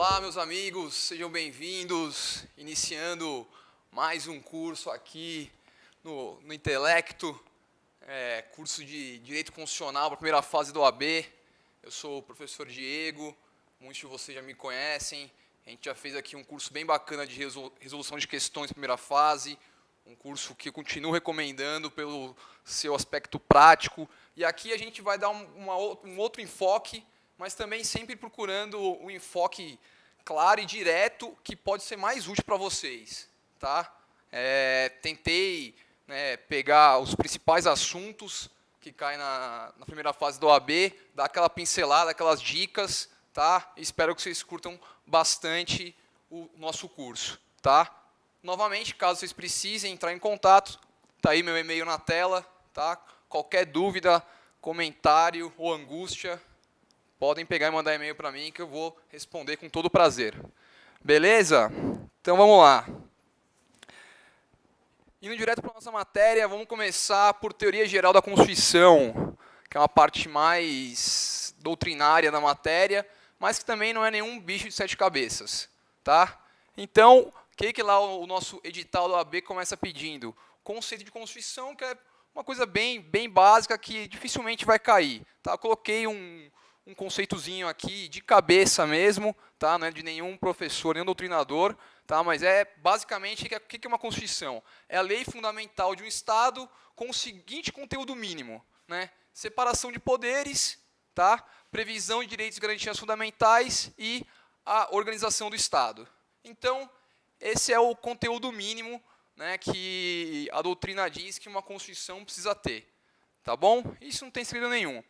Olá, meus amigos, sejam bem-vindos, iniciando mais um curso aqui no Intelecto, curso de Direito Constitucional para a primeira fase do OAB. Eu sou o professor Diego, muitos de vocês já me conhecem. A gente já fez aqui um curso bem bacana de resolução de questões de primeira fase, um curso que eu continuo recomendando pelo seu aspecto prático. E aqui a gente vai dar um outro enfoque, mas também sempre procurando um enfoque claro e direto que pode ser mais útil para vocês. Tá? Tentei pegar os principais assuntos que caem na primeira fase do OAB, dar aquela pincelada, aquelas dicas, tá? Espero que vocês curtam bastante o nosso curso. Tá? Novamente, caso vocês precisem entrar em contato, tá aí meu e-mail na tela. Tá? Qualquer dúvida, comentário ou angústia, podem pegar e mandar e-mail para mim que eu vou responder com todo prazer. Beleza? Então vamos lá. Indo direto para a nossa matéria, vamos começar por teoria geral da Constituição, que é uma parte mais doutrinária da matéria, mas que também não é nenhum bicho de sete cabeças. Tá? Então, o que lá o nosso edital da OAB começa pedindo? Conceito de Constituição, que é uma coisa bem básica que dificilmente vai cair. Tá? Eu coloquei um conceitozinho aqui de cabeça mesmo, tá? Não é de nenhum professor, nenhum doutrinador, tá? Mas é basicamente o que é uma Constituição? É a lei fundamental de um Estado com o seguinte conteúdo mínimo, né? Separação de poderes, tá? Previsão de direitos e garantias fundamentais e a organização do Estado. Então, esse é o conteúdo mínimo, né, que a doutrina diz que uma Constituição precisa ter. Tá bom? Isso não tem segredo nenhum. O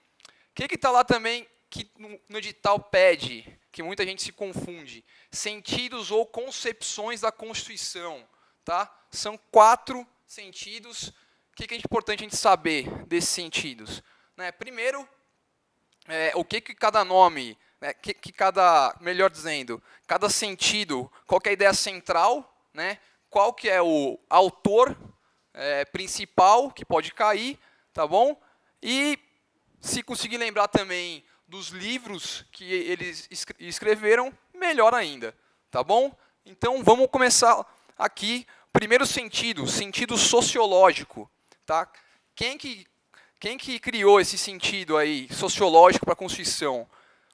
que está lá também que no edital pede, que muita gente se confunde? Sentidos ou concepções da Constituição. Tá? São 4 sentidos. O que é importante a gente saber desses sentidos? Né? Primeiro, o que cada nome, né, melhor dizendo, cada sentido, qual que é a ideia central, né? Qual que é o autor principal que pode cair, tá bom? E se conseguir lembrar também dos livros que eles escreveram, melhor ainda, tá bom? Então, vamos começar aqui. Primeiro sentido sociológico, tá? Quem que criou esse sentido aí sociológico para a Constituição?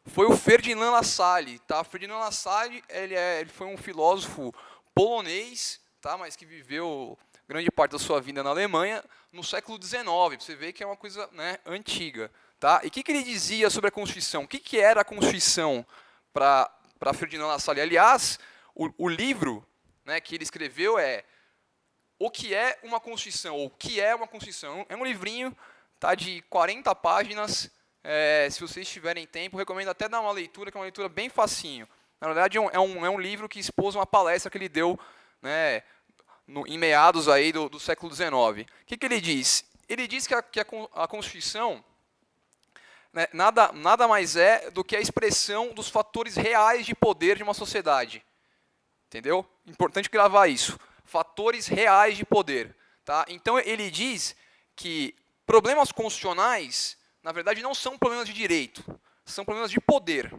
Foi o Ferdinand Lassalle, tá? Ferdinand Lassalle, ele foi um filósofo polonês, tá? Mas que viveu grande parte da sua vida na Alemanha no século XIX. Você vê que é uma coisa, né, antiga. Tá? E o que ele dizia sobre a Constituição? O que era a Constituição para Ferdinand Lassalle? Aliás, o livro, né, que ele escreveu é O que é uma Constituição? Ou O que é uma Constituição? É um livrinho, tá, de 40 páginas. Se vocês tiverem tempo, recomendo até dar uma leitura, que é uma leitura bem facinho. Na verdade, é um livro que expôs uma palestra que ele deu, né, em meados aí do século XIX. O que ele diz? Ele diz que a Constituição, né, nada mais é do que a expressão dos fatores reais de poder de uma sociedade. Entendeu? Importante gravar isso. Fatores reais de poder. Tá? Então, ele diz que problemas constitucionais, na verdade, não são problemas de direito, são problemas de poder.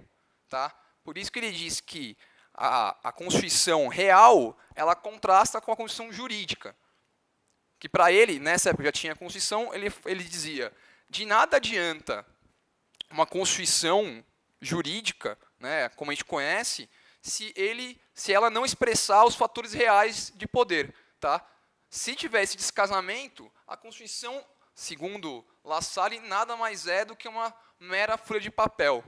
Tá? Por isso que ele diz que a Constituição real, ela contrasta com a Constituição jurídica. Que para ele, nessa época já tinha a Constituição, ele dizia, de nada adianta uma Constituição jurídica, né, como a gente conhece, se ela não expressar os fatores reais de poder. Tá? Se tiver esse descasamento, a Constituição, segundo Lassalle, nada mais é do que uma mera folha de papel.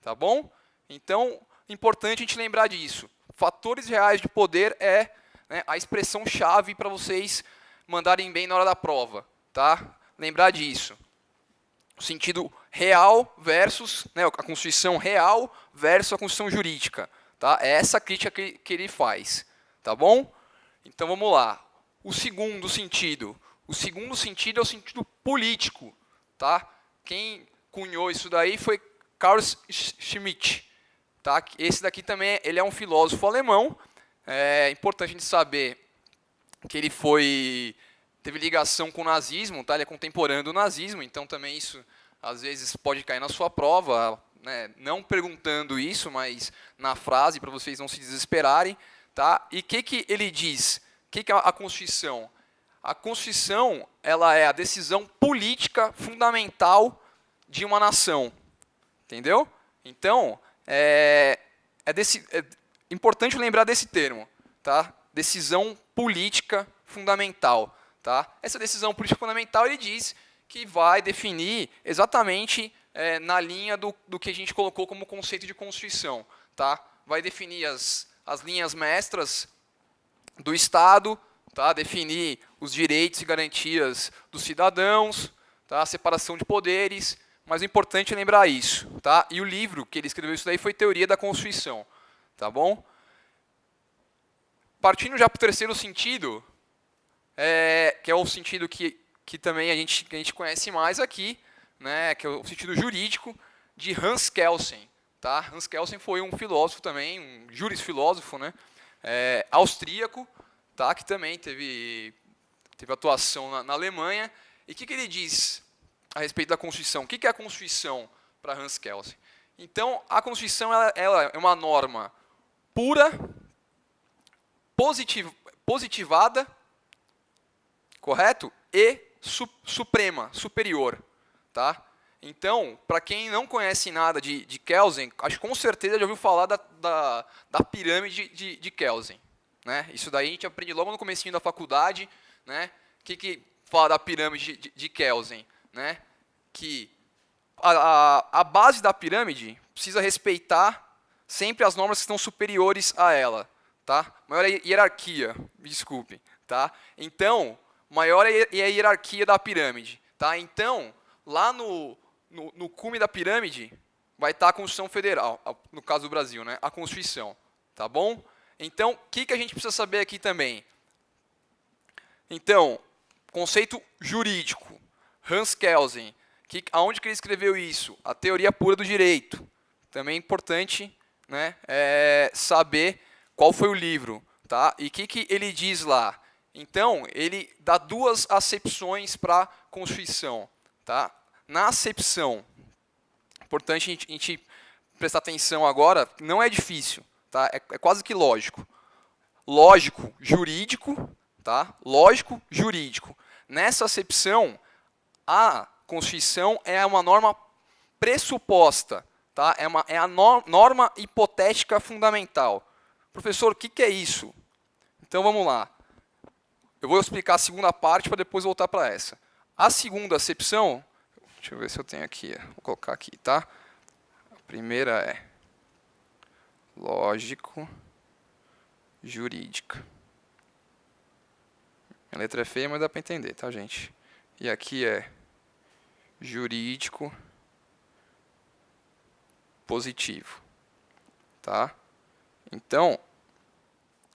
Tá bom? Então, importante a gente lembrar disso. Fatores reais de poder é, né, a expressão-chave para vocês mandarem bem na hora da prova. Tá? Lembrar disso. O sentido real versus, né, a Constituição real versus a Constituição jurídica. Tá? É essa crítica que ele faz. Tá bom? Então, vamos lá. O segundo sentido é o sentido político. Tá? Quem cunhou isso daí foi Carl Schmitt. Tá? Esse daqui também ele é um filósofo alemão. É importante a gente saber que ele teve ligação com o nazismo, tá? Ele é contemporâneo do nazismo, então também isso às vezes pode cair na sua prova, né, não perguntando isso, mas na frase, para vocês não se desesperarem. Tá? E o que ele diz? O que é a Constituição? A Constituição ela é a decisão política fundamental de uma nação. Entendeu? Então, é importante lembrar desse termo. Tá? Decisão política fundamental. Tá? Essa decisão política fundamental, ele diz que vai definir exatamente na linha do que a gente colocou como conceito de Constituição. Tá? Vai definir as linhas mestras do Estado, tá? Definir os direitos e garantias dos cidadãos, tá? A separação de poderes, mas o importante é lembrar isso. Tá? E o livro que ele escreveu isso daí foi Teoria da Constituição. Tá bom? Partindo já para o terceiro sentido, que é o sentido que também a gente conhece mais aqui, né? Que é o sentido jurídico de Hans Kelsen. Tá? Hans Kelsen foi um filósofo também, um jurisfilósofo, né? Austríaco, tá? Que também teve atuação na Alemanha. E o que ele diz a respeito da Constituição? O que é a Constituição para Hans Kelsen? Então, a Constituição ela é uma norma pura, positivada, correto? E suprema, superior. Tá? Então, para quem não conhece nada de Kelsen, acho que com certeza já ouviu falar da pirâmide de Kelsen. Né? Isso daí a gente aprende logo no comecinho da faculdade. Né? O que fala da pirâmide de Kelsen? Né? Que a base da pirâmide precisa respeitar sempre as normas que estão superiores a ela. Tá? Maior é a hierarquia, me desculpe. Tá? Então, maior é a hierarquia da pirâmide. Tá? Então, lá no cume da pirâmide vai estar a Constituição Federal, no caso do Brasil, né? A Constituição. Tá bom? Então, o que a gente precisa saber aqui também? Então, conceito jurídico. Hans Kelsen. Aonde que ele escreveu isso? A Teoria Pura do Direito. Também é importante, né, saber qual foi o livro. Tá? E o que ele diz lá? Então, ele dá duas acepções para a Constituição. Tá? Na acepção, importante a gente prestar atenção agora, não é difícil, tá? É quase que lógico. Lógico, jurídico, tá? Lógico, jurídico. Nessa acepção, a Constituição é uma norma pressuposta, tá? É a norma hipotética fundamental. Professor, o que é isso? Então, vamos lá. Eu vou explicar a segunda parte para depois voltar para essa. A segunda acepção, deixa eu ver se eu tenho aqui, vou colocar aqui, tá? A primeira é lógico, jurídica. A letra é feia, mas dá para entender, tá, gente? E aqui é jurídico, positivo, tá? Então,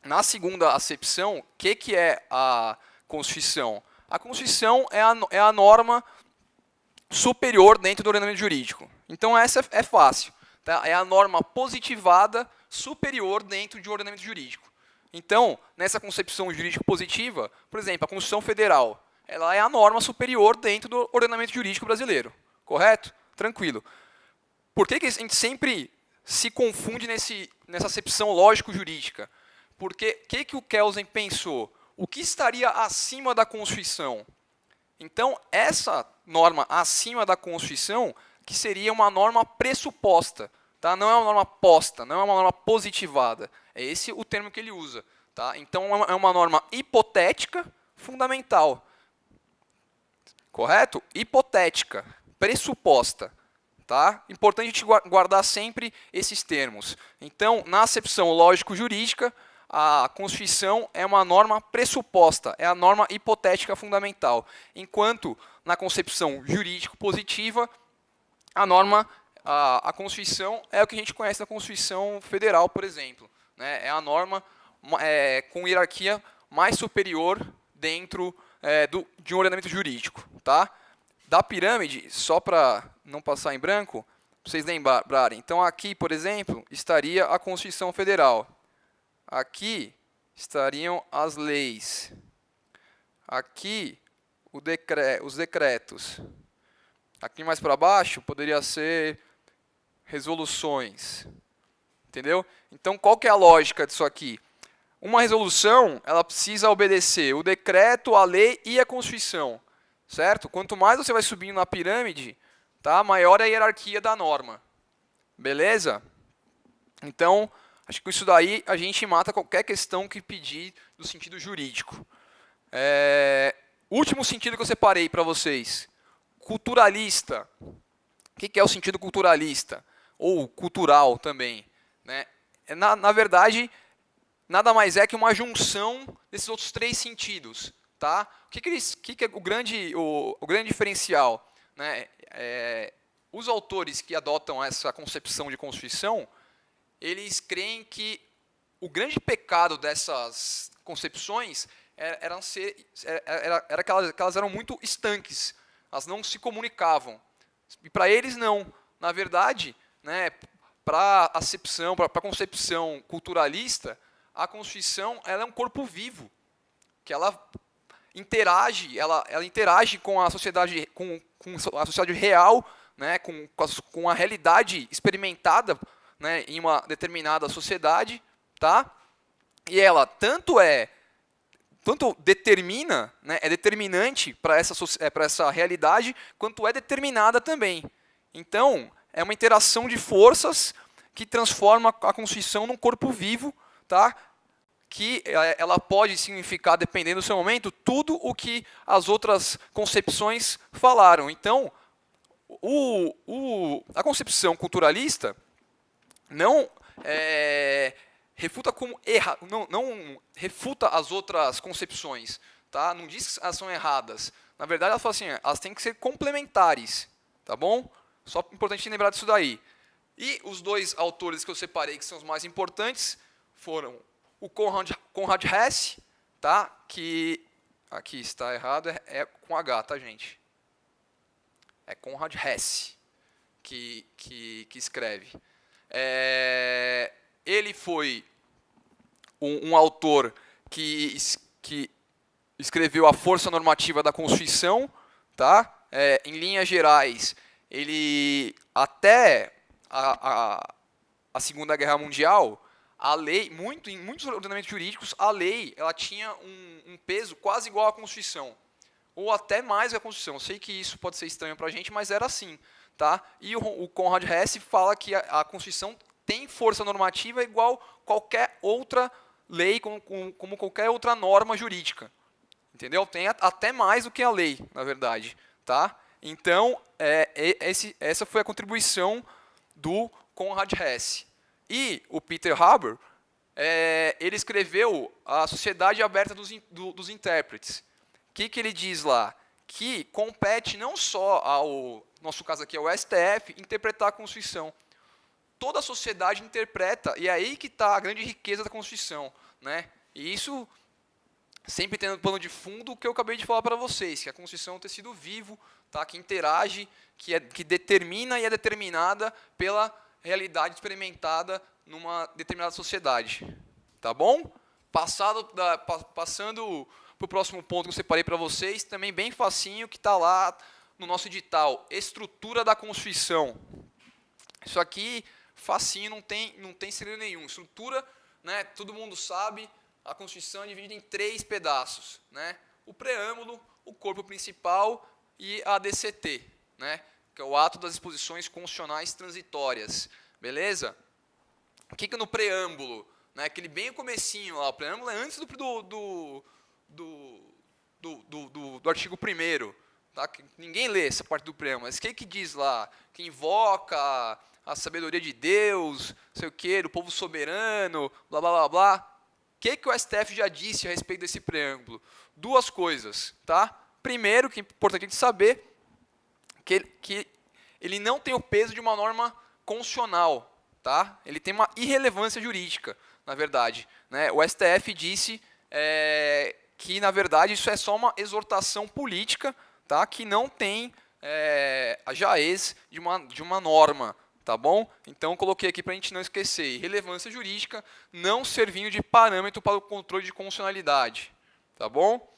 na segunda acepção, o que é a Constituição? A Constituição é a norma superior dentro do ordenamento jurídico. Então, essa é fácil. Tá? É a norma positivada superior dentro de um ordenamento jurídico. Então, nessa concepção jurídica positiva, por exemplo, a Constituição Federal, ela é a norma superior dentro do ordenamento jurídico brasileiro. Correto? Tranquilo. Por que a gente sempre se confunde nessa acepção lógico-jurídica? Porque o que o Kelsen pensou? O que estaria acima da Constituição? Então, essa norma acima da Constituição, que seria uma norma pressuposta, tá? Não é uma norma posta, não é uma norma positivada. É esse o termo que ele usa. Tá? Então, é uma norma hipotética fundamental. Correto? Hipotética, pressuposta. Tá? Importante a gente guardar sempre esses termos. Então, na acepção lógico-jurídica, a Constituição é uma norma pressuposta, é a norma hipotética fundamental. Enquanto, na concepção jurídico-positiva, a Constituição é o que a gente conhece na Constituição Federal, por exemplo. Né? É a norma com hierarquia mais superior dentro de um ordenamento jurídico. Tá? Da pirâmide, só para não passar em branco, para vocês lembrarem. Então, aqui, por exemplo, estaria a Constituição Federal. Aqui estariam as leis. Aqui, os decretos. Aqui mais para baixo poderia ser resoluções. Entendeu? Então, qual que é a lógica disso aqui? Uma resolução, ela precisa obedecer o decreto, a lei e a Constituição. Certo? Quanto mais você vai subindo na pirâmide, tá? Maior é a hierarquia da norma. Beleza? Então, acho que com isso daí a gente mata qualquer questão que pedir do sentido jurídico. Último sentido que eu separei para vocês. Culturalista. O que é o sentido culturalista? Ou cultural também. Né? Na verdade, nada mais é que uma junção desses outros três sentidos. Tá? O que é o grande diferencial? Né? Os autores que adotam essa concepção de Constituição, eles creem que o grande pecado dessas concepções era que elas eram muito estanques, elas não se comunicavam. E para eles não. Na verdade, né, para a concepção culturalista, a Constituição ela é um corpo vivo, que ela interage, ela interage com a sociedade, com a sociedade real, né, com a realidade experimentada, né, em uma determinada sociedade, tá? E ela tanto determina, né, é determinante para essa realidade, quanto é determinada também. Então, é uma interação de forças que transforma a Constituição num corpo vivo, tá? Que ela pode significar, dependendo do seu momento, tudo o que as outras concepções falaram. Então, a concepção culturalista não refuta não refuta as outras concepções, tá? Não diz que elas são erradas. Na verdade, ela fala assim, elas têm que ser complementares, tá bom? Só importante lembrar disso daí. E os dois autores que eu separei, que são os mais importantes, foram o Konrad Hesse, tá? Que aqui está errado, é com H, tá, gente? É Konrad Hesse que escreve. Ele foi um autor que escreveu a força normativa da Constituição, tá? Em linhas gerais, ele até a Segunda Guerra Mundial, a lei, em muitos ordenamentos jurídicos, a lei ela tinha um peso quase igual à Constituição, ou até mais que a Constituição. Eu sei que isso pode ser estranho para a gente, mas era assim. Tá? E o Konrad Hesse fala que a Constituição tem força normativa igual qualquer outra lei, como qualquer outra norma jurídica. Entendeu? Tem até mais do que a lei, na verdade. Tá? Então, essa foi a contribuição do Konrad Hesse. E o Peter Haber, ele escreveu a Sociedade Aberta dos Intérpretes. O que ele diz lá? Que compete não só ao, nosso caso aqui é o STF, interpretar a Constituição. Toda a sociedade interpreta, e é aí que está a grande riqueza da Constituição. Né? E isso sempre tendo pano de fundo o que eu acabei de falar para vocês, que a Constituição é um tecido vivo, tá? Que interage, que determina e é determinada pela realidade experimentada numa determinada sociedade. Tá bom? Passando para o próximo ponto que eu separei para vocês, também bem facinho, que está lá no nosso edital, estrutura da Constituição. Isso aqui, facinho, não tem segredo nenhum. Estrutura, né, todo mundo sabe, a Constituição é dividida em 3 pedaços. Né? O preâmbulo, o corpo principal e a ADCT, né, que é o ato das disposições constitucionais transitórias. Beleza? O que no preâmbulo? Né, aquele bem o comecinho lá, o preâmbulo é antes do artigo 1º. Tá? Ninguém lê essa parte do preâmbulo, mas o que diz lá? Que invoca a sabedoria de Deus, sei o quê, do povo soberano, blá, blá, blá, blá. O que o STF já disse a respeito desse preâmbulo? 2 coisas. Tá? Primeiro, que é importante a gente saber, que ele não tem o peso de uma norma constitucional. Tá? Ele tem uma irrelevância jurídica, na verdade. Né? O STF disse que, na verdade, isso é só uma exortação política, tá? Que não tem a jaez de uma norma. Tá bom? Então, eu coloquei aqui para a gente não esquecer. Irrelevância jurídica não servindo de parâmetro para o controle de constitucionalidade. Tá bom?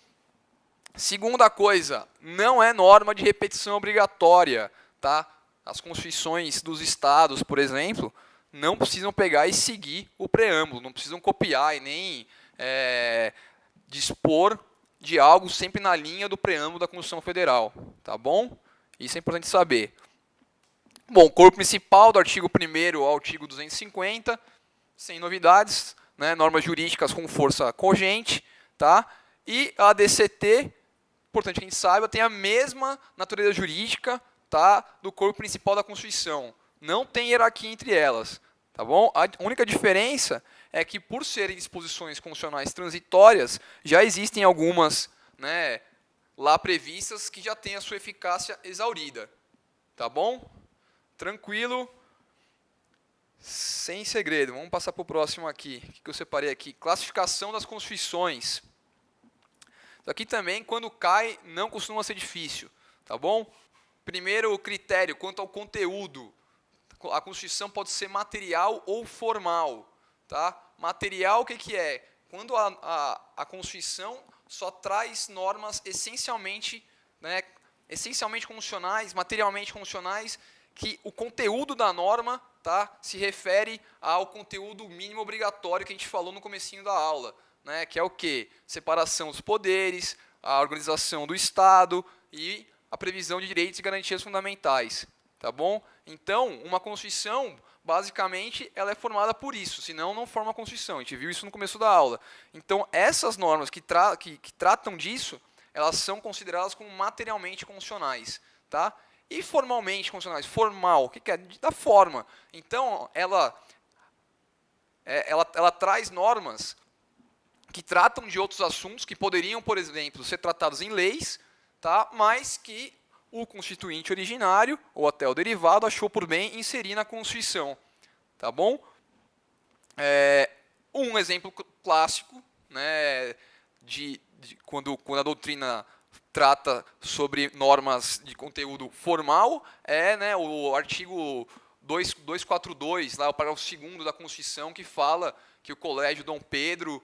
Segunda coisa, não é norma de repetição obrigatória. Tá? As constituições dos estados, por exemplo, não precisam pegar e seguir o preâmbulo, não precisam copiar e nem dispor de algo sempre na linha do preâmbulo da Constituição Federal, tá bom? Isso é importante saber. Bom, corpo principal do artigo 1º ao artigo 250, sem novidades, né? Normas jurídicas com força cogente, tá? E a ADCT, importante que a gente saiba, tem a mesma natureza jurídica, tá, do corpo principal da Constituição. Não tem hierarquia entre elas, tá bom? A única diferença é que, por serem disposições constitucionais transitórias, já existem algumas, né, lá previstas que já têm a sua eficácia exaurida, tá bom? Tranquilo, sem segredo. Vamos passar para o próximo aqui. O que eu separei aqui? Classificação das constituições. Isso aqui também, quando cai, não costuma ser difícil, tá bom? Primeiro critério, quanto ao conteúdo. A Constituição pode ser material ou formal, tá? Material, o que é? Quando a Constituição só traz normas essencialmente, né, essencialmente constitucionais, materialmente constitucionais, que o conteúdo da norma, tá, se refere ao conteúdo mínimo obrigatório que a gente falou no comecinho da aula, né, que é o quê? Separação dos poderes, a organização do Estado e a previsão de direitos e garantias fundamentais, tá bom? Então, uma Constituição, basicamente, ela é formada por isso, senão não forma a Constituição. A gente viu isso no começo da aula. Então, essas normas que tratam disso, elas são consideradas como materialmente constitucionais, tá? E formalmente constitucionais. Formal, o que é? Da forma. Então, ela traz normas que tratam de outros assuntos que poderiam, por exemplo, ser tratados em leis, tá? Mas que o constituinte originário, ou até o derivado, achou por bem inserir na Constituição. Tá bom? Um exemplo clássico, né, de quando a doutrina trata sobre normas de conteúdo formal, né, o artigo 242, lá, o parágrafo 2º da Constituição, que fala que o Colégio Dom Pedro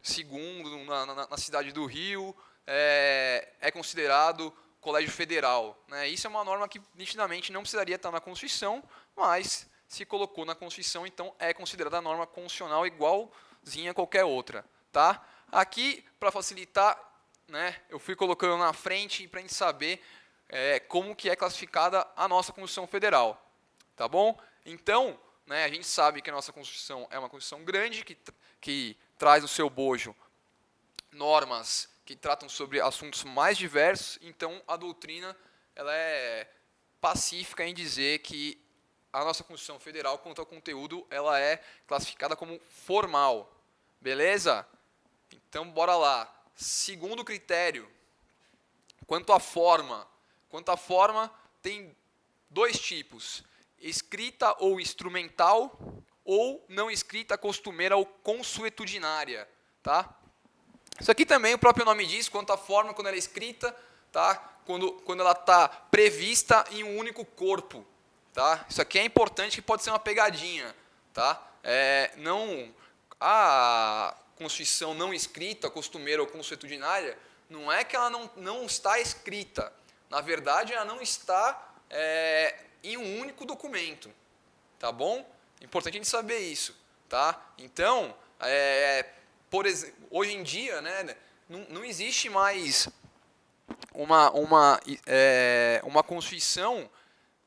II, na cidade do Rio, é considerado colégio federal, né? Isso é uma norma que nitidamente não precisaria estar na Constituição, mas se colocou na Constituição, então é considerada norma constitucional igualzinha a qualquer outra, tá? Aqui, para facilitar, né, eu fui colocando na frente para a gente saber como que é classificada a nossa Constituição Federal, tá bom? Então, né, a gente sabe que a nossa Constituição é uma Constituição grande, que traz no seu bojo normas que tratam sobre assuntos mais diversos, então a doutrina ela é pacífica em dizer que a nossa Constituição Federal, quanto ao conteúdo, ela é classificada como formal. Beleza? Então, bora lá. Segundo critério, quanto à forma. Quanto à forma, tem dois tipos. Escrita ou instrumental, ou não escrita, costumeira ou consuetudinária. Tá? Isso aqui também o próprio nome diz, quanto à forma, quando ela é escrita, tá? Quando ela está prevista em um único corpo. Tá? Isso aqui é importante, que pode ser uma pegadinha. Tá? A Constituição não escrita, costumeira ou consuetudinária, não é que ela não está escrita. Na verdade, ela não está em um único documento. Tá bom? É importante a gente saber isso. Tá? Então, por exemplo, hoje em dia, né, não existe mais uma Constituição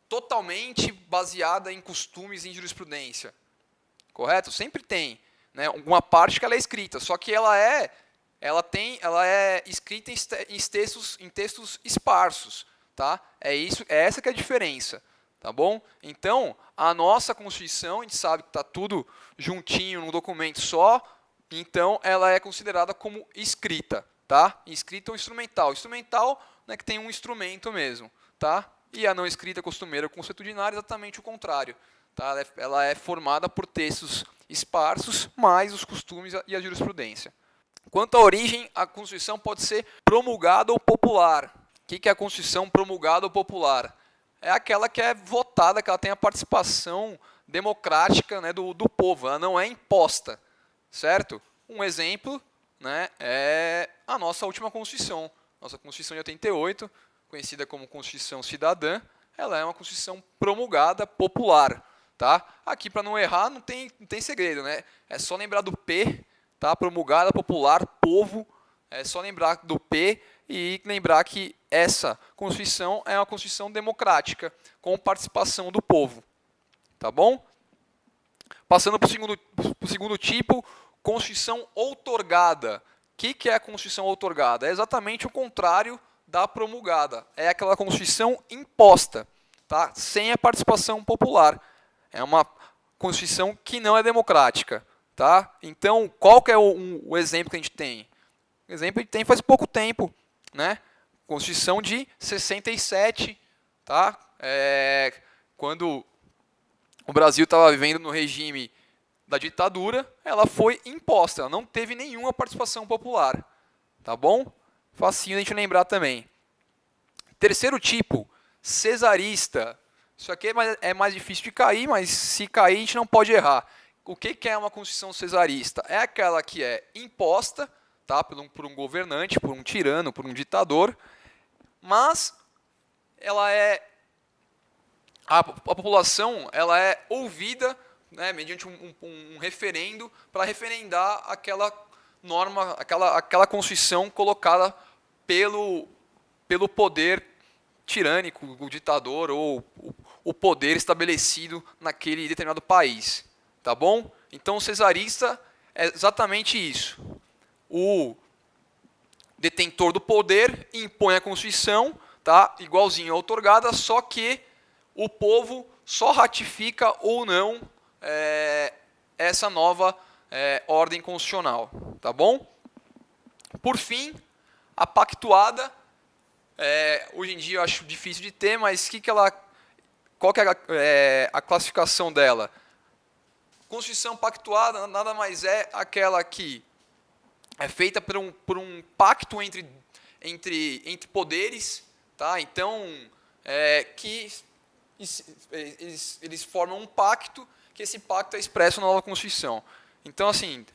totalmente baseada em costumes e em jurisprudência. Correto? Sempre tem, né, alguma parte que ela é escrita, só que ela é escrita em textos esparsos. Tá? É essa que é a diferença. Tá bom? Então, a nossa Constituição, a gente sabe que está tudo juntinho num documento só, então ela é considerada como escrita, tá? Escrita ou instrumental. Instrumental, né, que tem um instrumento mesmo, tá? E a não escrita, costumeira ou consuetudinária, exatamente o contrário, tá? Ela é formada por textos esparsos, mais os costumes e a jurisprudência. Quanto à origem, a Constituição pode ser promulgada ou popular. O que é a Constituição promulgada ou popular? É aquela que é votada, que ela tem a participação democrática, né, do povo, ela não é imposta. Certo? Um exemplo, né, é a nossa última Constituição. Nossa Constituição de 88, conhecida como Constituição Cidadã, ela é uma Constituição promulgada popular. Tá? Aqui, para não errar, não tem segredo, né? É só lembrar do P, tá? Promulgada, popular, povo. É só lembrar do P e lembrar que essa Constituição é uma Constituição democrática, com participação do povo. Tá bom? Passando para o segundo tipo, Constituição outorgada. O que é a Constituição outorgada? É exatamente o contrário da promulgada. É aquela Constituição imposta, tá? Sem a participação popular. É uma Constituição que não é democrática. Tá? Então, qual que é o exemplo que a gente tem? O exemplo que a gente tem faz pouco tempo. Né? Constituição de 67. Tá? Quando o Brasil estava vivendo no regime da ditadura, ela foi imposta. Ela não teve nenhuma participação popular. Tá bom? Facinho a gente lembrar também. Terceiro tipo, cesarista. Isso aqui é mais difícil de cair, mas se cair a gente não pode errar. O que é uma Constituição cesarista? É aquela que é imposta, tá, por um governante, por um tirano, por um ditador, mas ela a população ela é ouvida, né, mediante um referendo para referendar aquela norma, aquela Constituição colocada pelo poder tirânico, o ditador ou o poder estabelecido naquele determinado país. Tá bom? Então, o cesarista é exatamente isso. O detentor do poder impõe a Constituição, tá? Igualzinho a outorgada, só que o povo só ratifica ou não essa nova ordem constitucional. Tá bom? Por fim, a pactuada. Hoje em dia eu acho difícil de ter, mas qual que é a classificação dela? Constituição pactuada nada mais é aquela que é feita por um pacto entre poderes, tá? Então, que eles formam um pacto, que esse pacto é expresso na nova Constituição. Então, assim,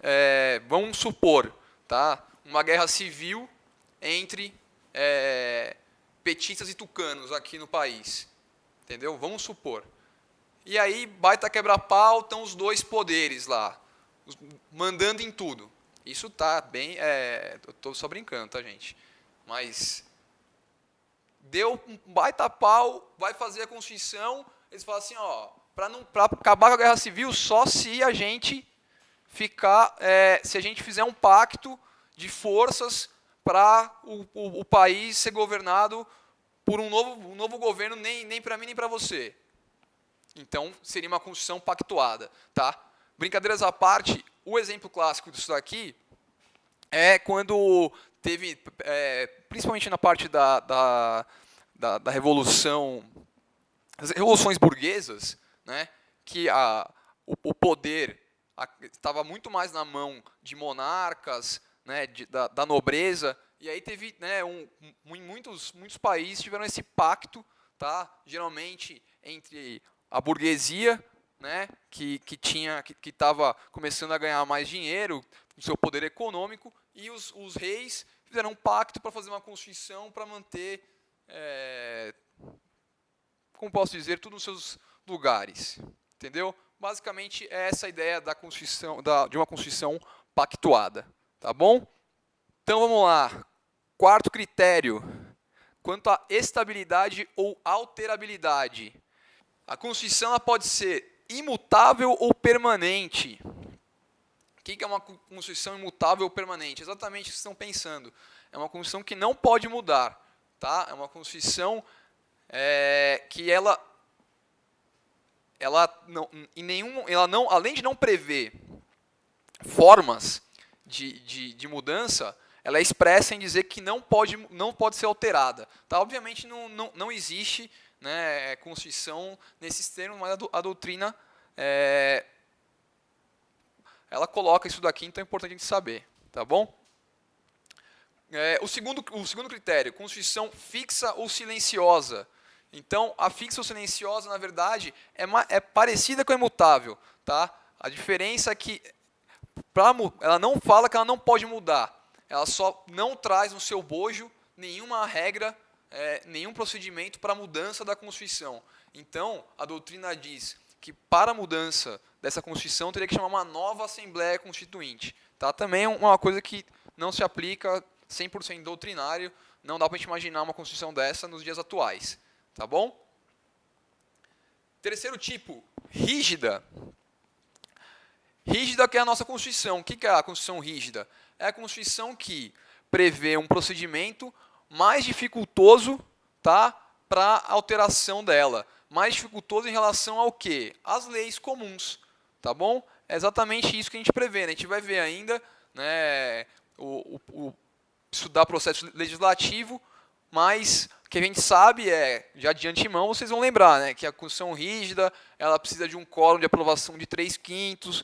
vamos supor, tá? Uma guerra civil entre petistas e tucanos aqui no país. Entendeu? Vamos supor. E aí, baita quebra-pau, estão os dois poderes lá, mandando em tudo. Isso tá bem... eu estou só brincando, tá, gente? Mas deu um baita pau, vai fazer a Constituição, eles falam assim, ó, para acabar com a guerra civil, só se a gente se a gente fizer um pacto de forças para o país ser governado por um novo governo, nem para mim nem para você. Então, seria uma Constituição pactuada. Tá? Brincadeiras à parte, o exemplo clássico disso daqui é quando teve, principalmente na parte da Revolução, as revoluções burguesas, né, que o poder estava muito mais na mão de monarcas, né, da nobreza, e aí teve, né, muitos países tiveram esse pacto, tá, geralmente entre a burguesia, né, que estava começando a ganhar mais dinheiro, o seu poder econômico, e os reis fizeram um pacto para fazer uma constituição para manter, como posso dizer, tudo nos seus lugares. Entendeu? Basicamente é essa a ideia da constituição, de uma constituição pactuada. Tá bom? Então vamos lá. Quarto critério. Quanto à estabilidade ou alterabilidade. A Constituição ela pode ser imutável ou permanente. O que é uma Constituição imutável ou permanente? Exatamente o que vocês estão pensando. É uma Constituição que não pode mudar. Tá? É uma Constituição que ela não, além de não prever formas de mudança, ela é expressa em dizer que não pode ser alterada. Tá? Obviamente não existe, né, Constituição nesses termos, mas a doutrina ela coloca isso daqui, então é importante a gente saber. Tá bom? O segundo critério, Constituição fixa ou silenciosa. Então, a fixa ou silenciosa, na verdade, é parecida com a imutável. Tá? A diferença é que ela não fala que ela não pode mudar. Ela só não traz no seu bojo nenhuma regra nenhum procedimento para a mudança da Constituição. Então, a doutrina diz que para a mudança dessa Constituição teria que chamar uma nova Assembleia Constituinte. Tá? Também é uma coisa que não se aplica 100% doutrinário, não dá para a gente imaginar uma Constituição dessa nos dias atuais. Tá bom? Terceiro tipo, rígida. Rígida que é a nossa Constituição. O que é a Constituição rígida? É a Constituição que prevê um procedimento mais dificultoso, tá, para a alteração dela. Mais dificultoso em relação ao quê? Às leis comuns. Tá bom? É exatamente isso que a gente prevê. Né? A gente vai ver ainda, né, estudar processo legislativo, mas o que a gente sabe já de antemão, vocês vão lembrar, né, que a Constituição rígida, ela precisa de um quórum de aprovação de 3/5,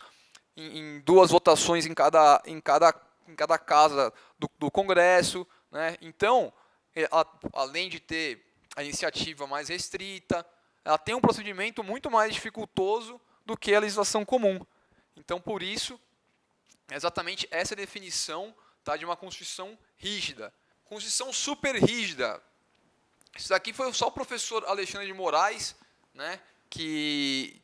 em 2 votações em cada casa do Congresso. Né? Então, além de ter a iniciativa mais restrita, ela tem um procedimento muito mais dificultoso do que a legislação comum. Então, por isso, é exatamente essa definição, tá, de uma Constituição rígida. Constituição super rígida. Isso daqui foi só o professor Alexandre de Moraes, né, que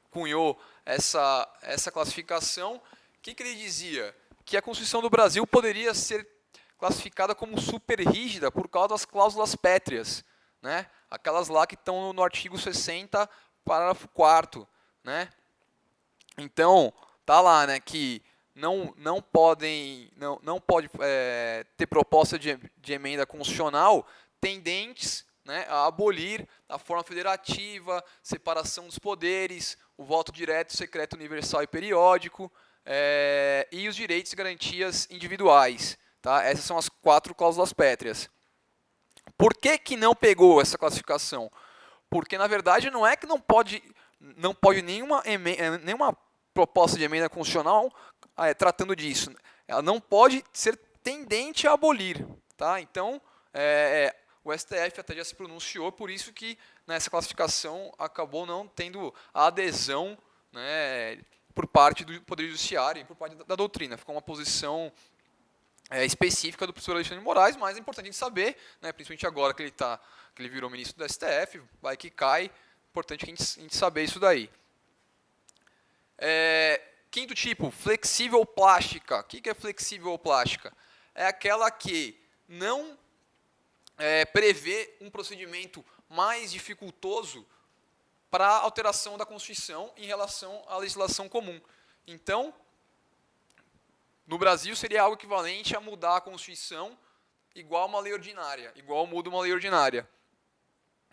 cunhou essa classificação. O que ele dizia? Que a Constituição do Brasil poderia ser classificada como super rígida por causa das cláusulas pétreas, né? Aquelas lá que estão no artigo 60, parágrafo 4º, né? Então, tá lá, né, que não pode ter proposta de emenda constitucional tendentes, né, a abolir a forma federativa, separação dos poderes, o voto direto, secreto, universal e periódico, e os direitos e garantias individuais. Tá? Essas são as 4 cláusulas pétreas. Por que não pegou essa classificação? Porque, na verdade, não é que não pode nenhuma proposta de emenda constitucional tratando disso. Ela não pode ser tendente a abolir. Tá? Então, o STF até já se pronunciou, por isso que nessa classificação acabou não tendo a adesão, né, por parte do Poder Judiciário e por parte da doutrina. Ficou uma posição específica do professor Alexandre de Moraes, mas é importante a gente saber, né, principalmente agora que ele virou ministro do STF, vai que cai, importante a gente saber isso daí. Quinto tipo, flexível plástica. O que é flexível plástica? É aquela que não prevê um procedimento mais dificultoso para a alteração da Constituição em relação à legislação comum. Então, no Brasil seria algo equivalente a mudar a Constituição igual a uma lei ordinária, igual muda uma lei ordinária,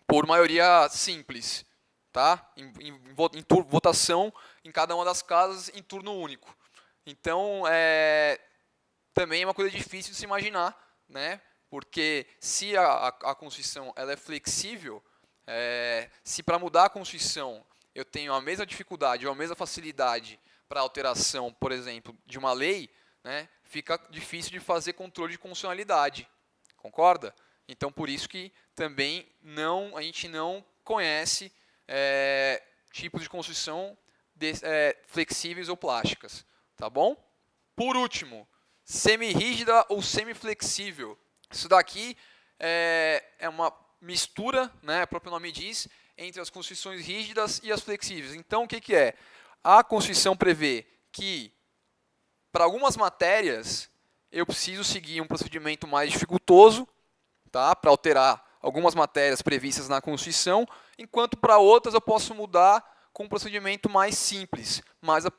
por maioria simples, tá? Em votação em cada uma das casas em turno único. Então, também é uma coisa difícil de se imaginar, né? Porque se a Constituição ela é flexível, se para mudar a Constituição eu tenho a mesma dificuldade ou a mesma facilidade para alteração, por exemplo, de uma lei, né, fica difícil de fazer controle de constitucionalidade. Concorda? Então, por isso que também a gente não conhece tipos de Constituição flexíveis ou plásticas. Tá bom? Por último, semirrígida ou semiflexível. Isso daqui é uma mistura, né, o próprio nome diz, entre as Constituições rígidas e as flexíveis. Então, o que é? A Constituição prevê que, para algumas matérias, eu preciso seguir um procedimento mais dificultoso, tá, para alterar algumas matérias previstas na Constituição, enquanto para outras eu posso mudar com um procedimento mais simples,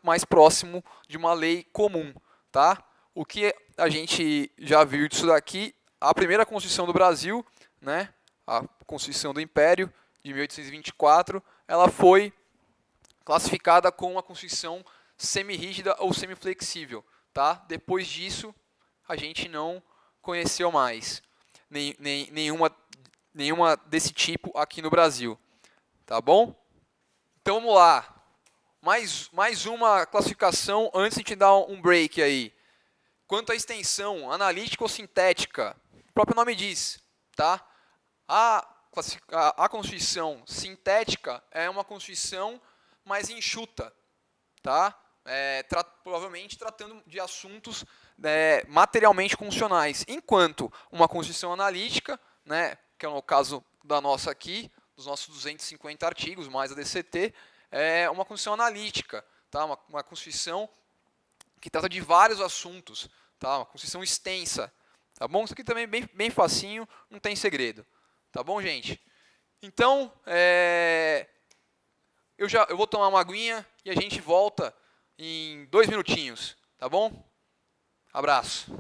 mais próximo de uma lei comum. Tá? O que a gente já viu disso daqui, a primeira Constituição do Brasil, né, a Constituição do Império, de 1824, ela foi classificada como uma Constituição semirrígida ou semiflexível. Tá? Depois disso, a gente não conheceu mais nenhuma desse tipo aqui no Brasil. Tá bom? Então vamos lá. Mais uma classificação antes de te dar um break aí. Quanto à extensão, analítica ou sintética, o próprio nome diz, tá? A Constituição sintética é uma Constituição mais enxuta, tá? Provavelmente tratando de assuntos materialmente constitucionais, enquanto uma Constituição analítica, né, que é o caso da nossa aqui, dos nossos 250 artigos, mais a DCT, é uma Constituição analítica, tá? Uma Constituição que trata de vários assuntos, tá? Uma Constituição extensa, tá bom? Isso aqui também é bem facinho, não tem segredo, tá bom, gente? Então, eu vou tomar uma aguinha e a gente volta em 2 minutinhos, tá bom? Abraço.